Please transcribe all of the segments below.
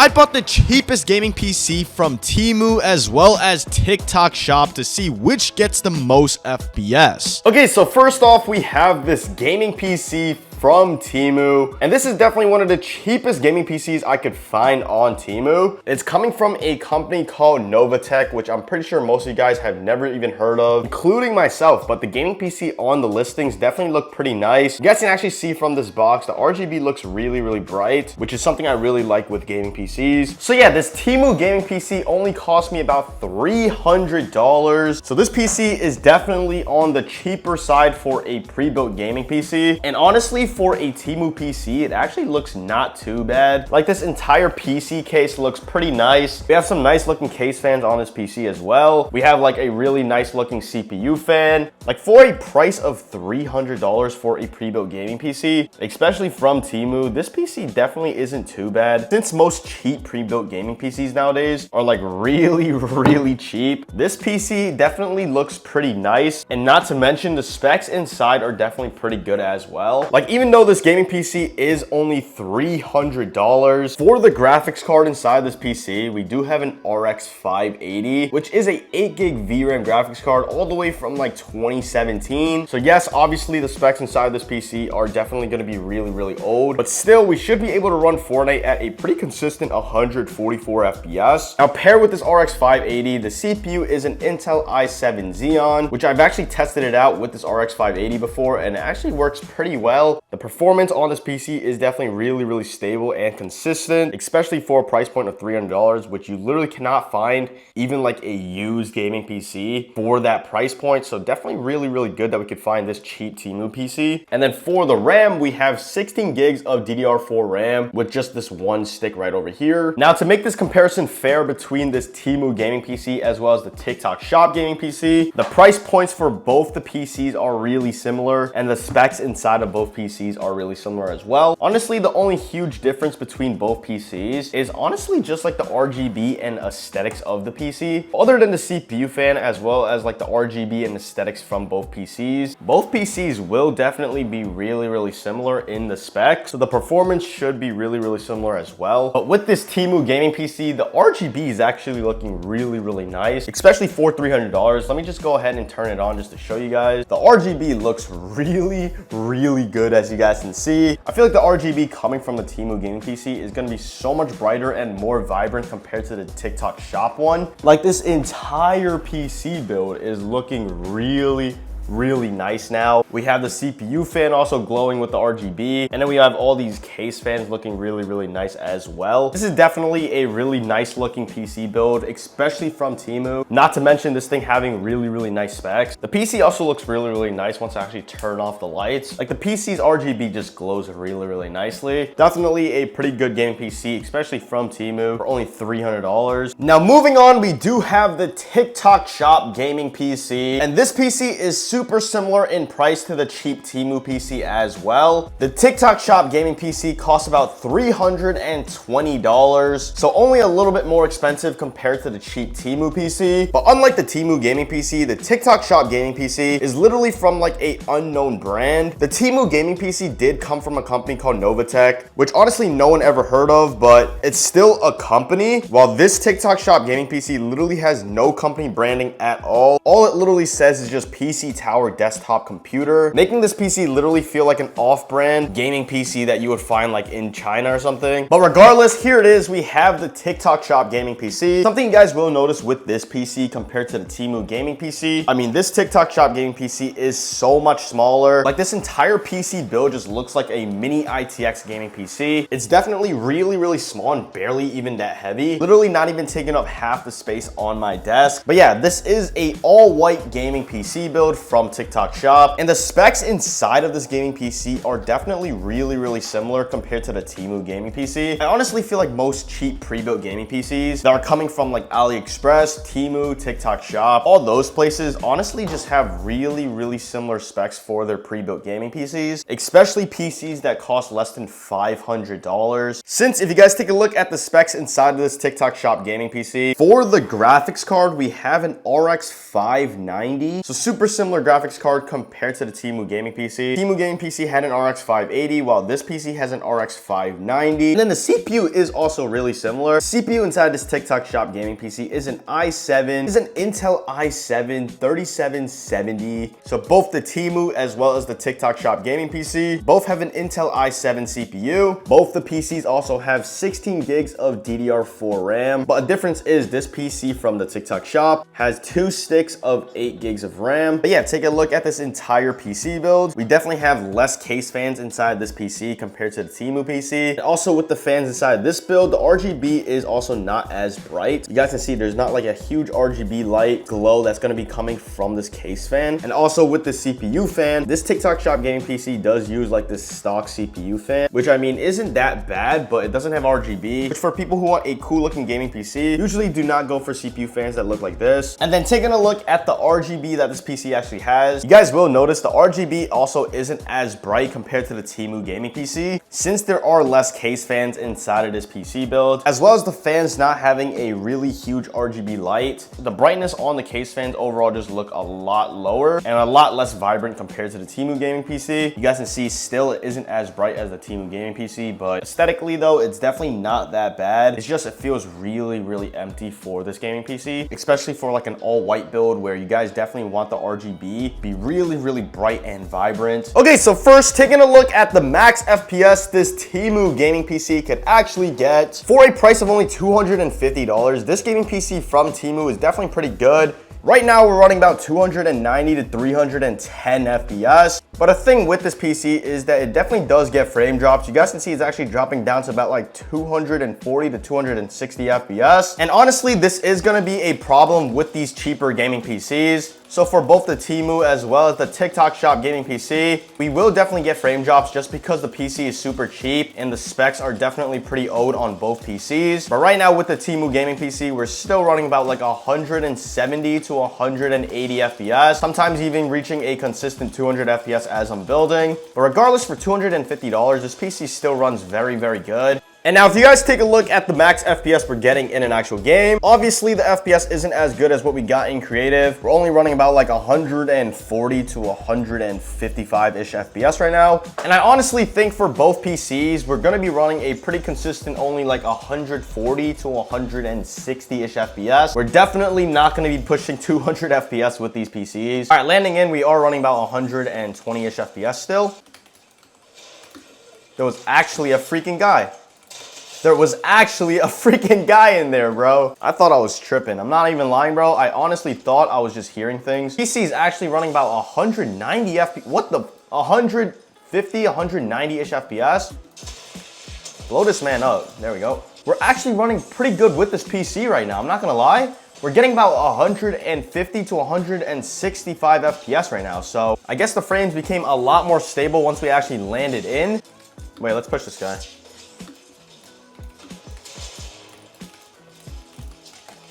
I bought the cheapest gaming PC from Temu as well as TikTok Shop to see which gets the most FPS. Okay, so first off, we have this gaming PC from Temu, and this is definitely one of the cheapest gaming PCs I could find on Temu. It's coming from a company called Novatech, which I'm pretty sure most of you guys have never even heard of, including myself, but the gaming PC on the listings definitely look pretty nice. You guys can actually see from this box, the RGB looks really bright, which is something I really like with gaming PCs. So yeah, this Temu gaming PC only cost me about $300. So this PC is definitely on the cheaper side for a pre-built gaming PC. And honestly, for a Temu PC, it actually looks not too bad. Like, this entire PC case looks pretty nice. We have some nice looking case fans on this PC as well. We have like a really nice looking CPU fan. Like, for a price of $300 for a pre-built gaming PC, especially from Temu, this PC definitely isn't too bad. Since most cheap pre-built gaming PCs nowadays are like really cheap, this PC definitely looks pretty nice. And not to mention, the specs inside are definitely pretty good as well. Like, even though this gaming PC is only $300, for the graphics card inside this PC, we do have an RX 580, which is a 8 gig VRAM graphics card all the way from like 2017. So yes, obviously the specs inside this PC are definitely going to be really old, but still we should be able to run Fortnite at a pretty consistent 144 FPS. Now, paired with this RX 580, the CPU is an Intel i7 Xeon, which I've actually tested it out with this RX 580 before, and it actually works pretty well. The performance on this PC is definitely really stable and consistent, especially for a price point of $300, which you literally cannot find even like a used gaming PC for that price point. So definitely really good that we could find this cheap Temu PC. And then for the RAM, we have 16 gigs of DDR4 RAM with just this one stick right over here. Now, to make this comparison fair between this Temu gaming PC as well as the TikTok Shop gaming PC, the price points for both the PCs are really similar, and the specs inside of both PCs are really similar as well. Honestly, the only huge difference between both PCs is honestly just like the RGB and aesthetics of the PC. Other than the CPU fan as well as like the RGB and aesthetics from both PCs will definitely be really similar in the specs. So the performance should be really similar as well. But with this Temu gaming PC, the RGB is actually looking really nice, especially for $300. Let me just go ahead and turn it on just to show you guys. The RGB looks really good, as you guys can see. I feel like the RGB coming from the Temu gaming PC is going to be so much brighter and more vibrant compared to the TikTok Shop one. Like, this entire PC build is looking really nice now. We have the CPU fan also glowing with the RGB, and then we have all these case fans looking really nice as well. This is definitely a really nice looking PC build, especially from Temu. Not to mention this thing having really nice specs. The PC also looks really nice once I actually turn off the lights. Like, the PC's RGB just glows really nicely. Definitely a pretty good gaming PC, especially from Temu, for only $300. Now, moving on, we do have the TikTok Shop gaming PC, and this PC is super similar in price to the cheap Temu PC as well. The TikTok Shop gaming PC costs about $320, so only a little bit more expensive compared to the cheap Temu PC. But unlike the Temu gaming PC, the TikTok Shop gaming PC is literally from like a unknown brand. The Temu gaming PC did come from a company called Novatech, which honestly no one ever heard of, but it's still a company, while this TikTok Shop gaming PC literally has no company branding at all. All it literally says is just PC Tower desktop computer, making this PC literally feel like an off-brand gaming PC that you would find like in China or something. But regardless, here it is. We have the TikTok Shop gaming PC. Something you guys will notice with this PC compared to the Temu gaming PC, I mean, this TikTok Shop gaming PC is so much smaller. Like, this entire PC build just looks like a mini ITX gaming PC. It's definitely really small and barely even that heavy. Literally not even taking up half the space on my desk. But yeah, this is a all-white gaming PC build from TikTok Shop, and the specs inside of this gaming PC are definitely really similar compared to the Temu gaming PC. I honestly feel like most cheap pre-built gaming PCs that are coming from like AliExpress, Temu, TikTok Shop, all those places honestly just have really similar specs for their pre-built gaming PCs, especially PCs that cost less than $500. Since if you guys take a look at the specs inside of this TikTok Shop gaming PC, for the graphics card, we have an RX 590, so super similar graphics card compared to the Temu gaming PC. Temu gaming PC had an RX 580, while this PC has an RX 590. And then the CPU is also really similar. CPU inside this TikTok Shop gaming PC is an i7, is an Intel i7 3770. So both the Temu as well as the TikTok Shop gaming PC, both have an Intel i7 CPU. Both the PCs also have 16 gigs of DDR4 RAM, but a difference is this PC from the TikTok Shop has 2 sticks of 8 gigs of RAM. But yeah, take a look at this entire PC build. We definitely have less case fans inside this PC compared to the Temu PC. And also with the fans inside this build, the RGB is also not as bright. You guys can see there's not like a huge RGB light glow that's going to be coming from this case fan. And also with the CPU fan, this TikTok Shop gaming PC does use like this stock CPU fan, which I mean isn't that bad, but it doesn't have RGB, which for people who want a cool looking gaming PC, usually do not go for CPU fans that look like this. And then taking a look at the RGB that this PC actually has, you guys will notice the RGB also isn't as bright compared to the Temu gaming PC, since there are less case fans inside of this PC build, as well as the fans not having a really huge RGB light. The brightness on the case fans overall just look a lot lower and a lot less vibrant compared to the Temu gaming PC. You guys can see still it isn't as bright as the Temu gaming PC, but aesthetically though, it's definitely not that bad. It's just, it feels really empty for this gaming PC, especially for like an all white build where you guys definitely want the RGB be really bright and vibrant. Okay, so first taking a look at the max FPS this Temu gaming PC could actually get for a price of only $250. This gaming PC from Temu is definitely pretty good. Right now, we're running about 290 to 310 FPS. But a thing with this PC is that it definitely does get frame drops. You guys can see it's actually dropping down to about like 240 to 260 FPS. And honestly, this is gonna be a problem with these cheaper gaming PCs. So for both the Temu as well as the TikTok Shop gaming PC, we will definitely get frame drops just because the PC is super cheap and the specs are definitely pretty old on both PCs. But right now with the Temu gaming PC, we're still running about like 170 to 180 FPS, sometimes even reaching a consistent 200 FPS as I'm building. But regardless, for $250, this PC still runs very good. And now if you guys take a look at the max FPS we're getting in an actual game, obviously the FPS isn't as good as what we got in creative. We're only running about like 140 to 155-ish FPS right now. And I honestly think for both PCs, we're gonna be running a pretty consistent only like 140 to 160-ish FPS. We're definitely not gonna be pushing 200 FPS with these PCs. All right, landing in, we are running about 120-ish FPS still. There was actually a freaking guy. There was actually a freaking guy in there, bro. I thought I was tripping. I'm not even lying, bro. I honestly thought I was just hearing things. PC is actually running about 190 FPS. What the? 150, 190-ish FPS? Blow this man up. There we go. We're actually running pretty good with this PC right now. I'm not gonna lie. We're getting about 150 to 165 FPS right now. So I guess the frames became a lot more stable once we actually landed in. Wait, let's push this guy.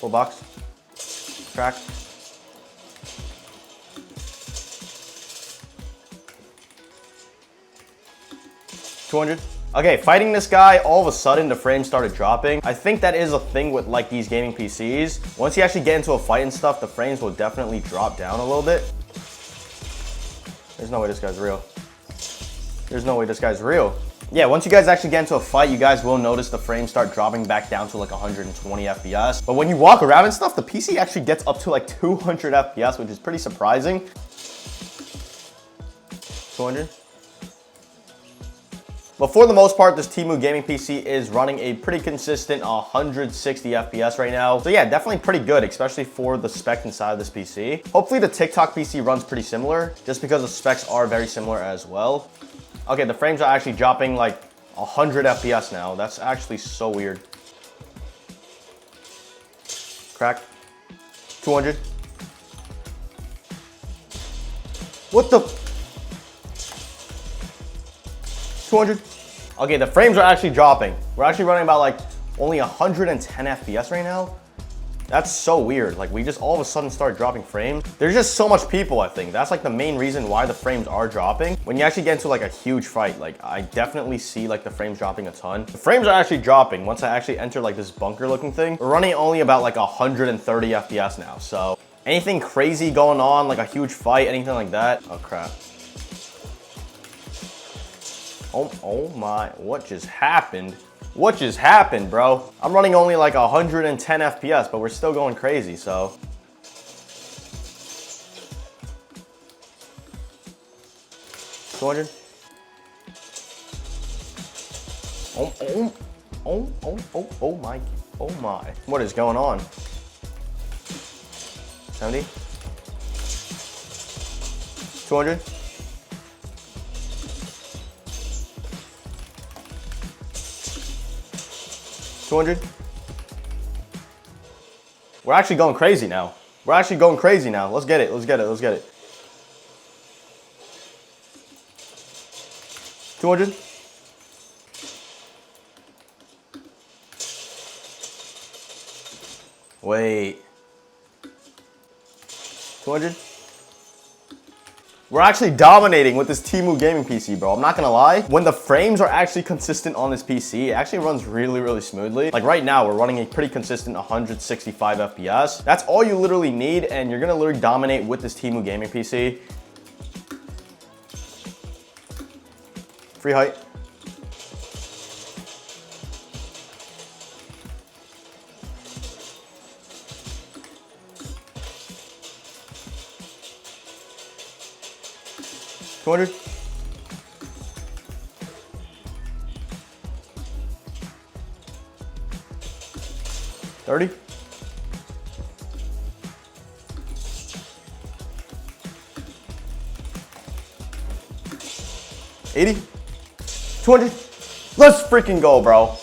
Full box. Crack. $200. Okay, fighting this guy, all of a sudden the frames started dropping. I think that is a thing with like these gaming PCs. Once you actually get into a fight and stuff, the frames will definitely drop down a little bit. There's no way this guy's real. There's no way this guy's real. Yeah, once you guys actually get into a fight, you guys will notice the frames start dropping back down to like 120 FPS. But when you walk around and stuff, the PC actually gets up to like 200 FPS, which is pretty surprising. 200. But for the most part, this Temu gaming PC is running a pretty consistent 160 FPS right now. So yeah, definitely pretty good, especially for the spec inside of this PC. Hopefully the TikTok PC runs pretty similar, just because the specs are very similar as well. Okay, the frames are actually dropping like 100 FPS now. That's actually so weird. Crack. 200. What the? 200. Okay, the frames are actually dropping. We're actually running about like only 110 FPS right now. That's so weird. Like we just all of a sudden started dropping frames. There's just so much people, I think. That's like the main reason why the frames are dropping. When you actually get into like a huge fight, like I definitely see like the frames dropping a ton. The frames are actually dropping once I actually enter like this bunker looking thing. We're running only about like 130 FPS now. So Anything crazy going on, like a huge fight, anything like that? Oh crap. Oh my, what just happened? What just happened, bro? I'm running only like 110 FPS, but we're still going crazy, so. $200. Oh my. What is going on? 70. 200. We're actually going crazy now. Let's get it. 200. Wait. 200. We're actually dominating with this Temu gaming PC, bro. I'm not gonna lie. When the frames are actually consistent on this PC, it actually runs really smoothly. Like right now, we're running a pretty consistent 165 FPS. That's all you literally need, and you're gonna literally dominate with this Temu gaming PC. Free height. $200. 30. 80. 200. Let's freaking go, bro.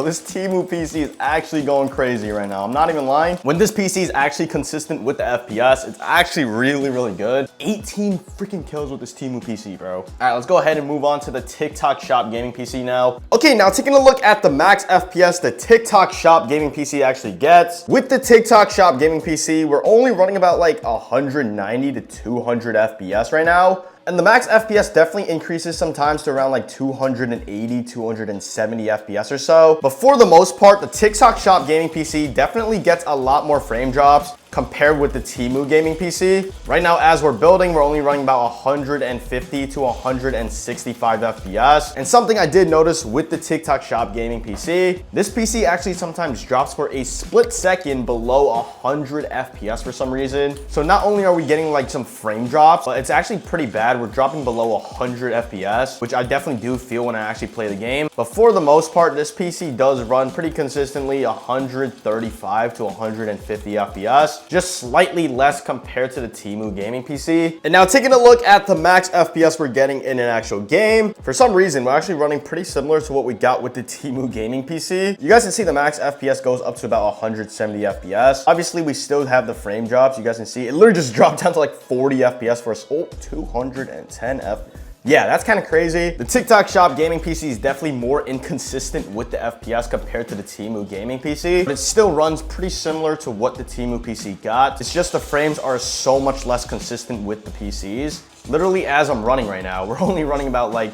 This Temu PC is actually going crazy right now. I'm not even lying. When this PC is actually consistent with the FPS, it's actually really good. 18 freaking kills with this Temu PC, bro. All right, let's go ahead and move on to the TikTok Shop gaming PC now. Okay, now taking a look at the max FPS the TikTok Shop gaming PC actually gets. With the TikTok Shop gaming PC, we're only running about like 190 to 200 FPS right now. And the max FPS definitely increases sometimes to around like 280, 270 FPS or so. But for the most part, the TikTok Shop gaming PC definitely gets a lot more frame drops compared with the Temu gaming PC. Right now, as we're building, we're only running about 150 to 165 FPS. And something I did notice with the TikTok Shop gaming PC, this PC actually sometimes drops for a split second below 100 FPS for some reason. So not only are we getting like some frame drops, but it's actually pretty bad. We're dropping below 100 FPS, which I definitely do feel when I actually play the game. But for the most part, this PC does run pretty consistently 135 to 150 FPS. Just slightly less compared to the Temu gaming PC. And now taking a look at the max FPS we're getting in an actual game, for some reason, we're actually running pretty similar to what we got with the Temu gaming PC. You guys can see the max FPS goes up to about 170 FPS. Obviously, we still have the frame drops. You guys can see it literally just dropped down to like 40 FPS for us. Oh, 210 FPS. Yeah, that's kind of crazy. The TikTok Shop gaming PC is definitely more inconsistent with the FPS compared to the Temu gaming PC, but it still runs pretty similar to what the Temu PC got. It's just the frames are so much less consistent with the PCs. Literally, as I'm running right now, we're only running about like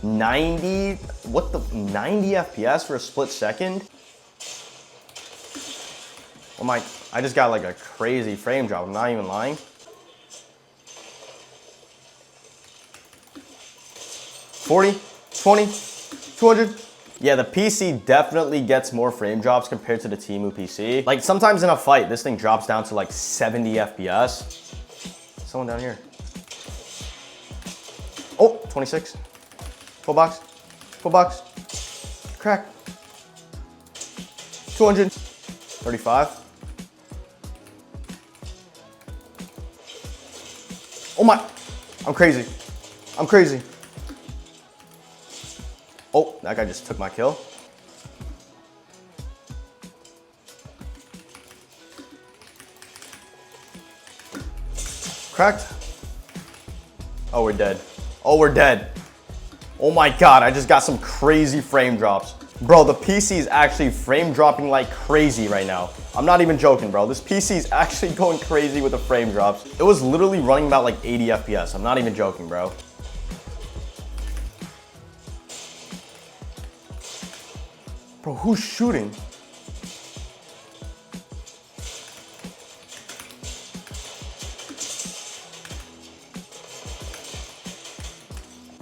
90 FPS for a split second? Oh my, I just got like a crazy frame drop, I'm not even lying. 40, 20, 200. Yeah, the PC definitely gets more frame drops compared to the Temu PC. Like sometimes in a fight, this thing drops down to like 70 FPS. Someone down here. Oh, 26. Full box. Crack. 200. 35. Oh my, I'm crazy. Oh, that guy just took my kill. Cracked. Oh, we're dead. Oh my God, I just got some crazy frame drops. Bro, the PC is actually frame dropping like crazy right now. I'm not even joking, bro. This PC is actually going crazy with the frame drops. It was literally running about like 80 FPS. I'm not even joking, bro. Bro, who's shooting?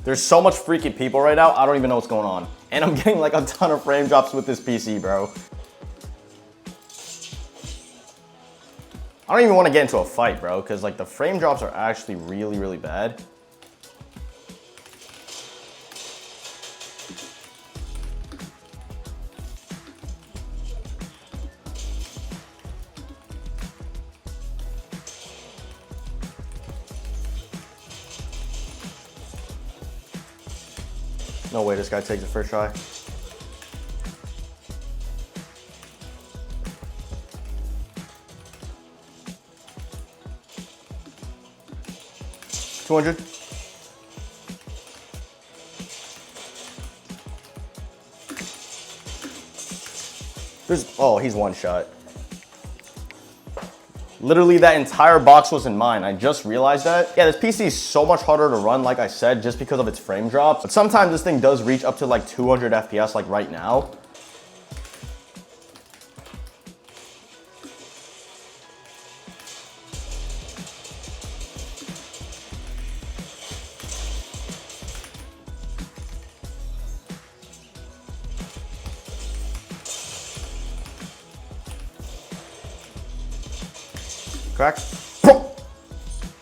There's so much freaky people right now, I don't even know what's going on. And I'm getting like a ton of frame drops with this PC, bro. I don't even want to get into a fight, bro, because like the frame drops are actually really, really bad. No way this guy takes the first try. $200. Oh, he's one shot. Literally that entire box was in mine. I just realized that. Yeah, this PC is so much harder to run, like I said, just because of its frame drops. But sometimes this thing does reach up to like 200 FPS, like right now. Crack.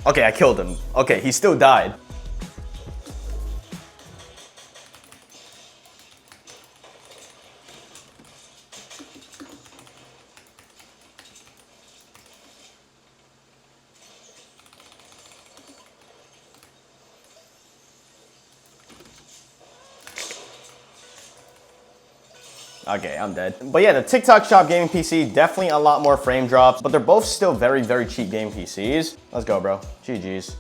Okay, I killed him. Okay, he still died. Okay, I'm dead. But yeah, the TikTok Shop gaming PC, definitely a lot more frame drops, but they're both still very, very cheap game PCs. Let's go, bro. GG's.